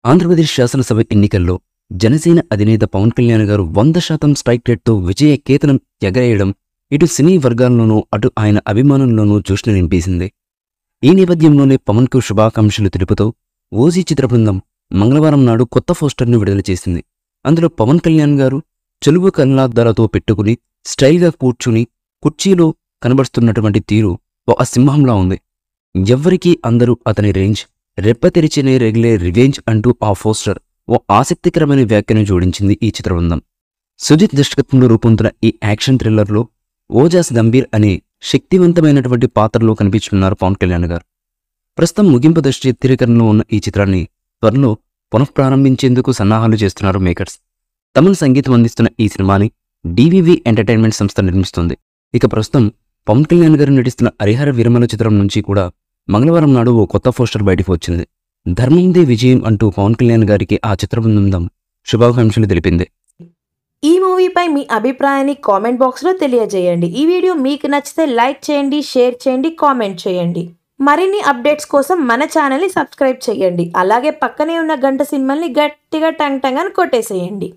ఆంధ్రప్రదేశ్ శాసనసభ ఎన్నికల్లో జనసేన అధినేత పవన్ కళ్యాణ్ గారు 100% స్ట్రైక్ రేట్తో విజయ కేతనం ఎగరేయడం ఇటు సినీ వర్గాల్లోనూ అటు ఆయన అభిమానుల్లోనూ జోష్ను నింపేసింది. ఈ నేపథ్యంలోనే పవన్కు శుభాకాంక్షలు తెలుపుతూ ఓజీ చిత్ర బృందం మంగళవారం నాడు కొత్త పోస్టర్ను విడుదల చేసింది. అందులో పవన్ కళ్యాణ్ గారు చెలువు కళ్ళద్దాలతో పెట్టుకుని స్టైల్గా కూర్చుని కుర్చీలో కనబడుతున్నటువంటి తీరు ఒక సింహంలా ఉంది. ఎవ్వరికీ అందరూ అతని రేంజ్, రెప్ప తెరిచినే రెగ్లే రివెంజ్ అంటూ ఆ పోస్టర్ ఓ ఆసక్తికరమైన వ్యాఖ్యను జోడించింది ఈ చిత్రబృందం. సుజిత్ దర్శకత్వంలో రూపొందుతున్న ఈ యాక్షన్ థ్రిల్లర్లో ఓజాస్ గంభీర్ అనే శక్తివంతమైనటువంటి పాత్రలో కనిపించనున్నారు పవన్ కళ్యాణ్ గారు. ప్రస్తుతం ముగింపు దశ చిత్రీకరణలో ఉన్న ఈ చిత్రాన్ని త్వరలో పునఃప్రారంభించేందుకు సన్నాహాలు చేస్తున్నారు మేకర్స్. తమన్ సంగీతం అందిస్తున్న ఈ సినిమాని డివివి ఎంటర్టైన్మెంట్ సంస్థ నిర్మిస్తుంది. ఇక ప్రస్తుతం పవన్ కళ్యాణ్ గారు నటిస్తున్న హరిహర వీరమల చిత్రం నుంచి కూడా మంగళవారం నాడు ఓ కొత్త పోస్టర్ బయటకు వచ్చింది. ధర్మందే విజయం అంటూ పవన్ కళ్యాణ్ గారికి ఆ చిత్రబృందం శుభాకాంక్షలు తెలిపింది. ఈ మూవీపై మీ అభిప్రాయాన్ని కామెంట్ బాక్స్లో తెలియజేయండి. ఈ వీడియో మీకు నచ్చితే లైక్ చేయండి, షేర్ చేయండి, కామెంట్ చేయండి. మరిన్ని అప్డేట్స్ కోసం మన ఛానల్ని సబ్స్క్రైబ్ చేయండి. అలాగే పక్కనే ఉన్న గంట సింబల్ని గట్టిగా టంగ్ టంగ్ అని కొట్టేసేయండి.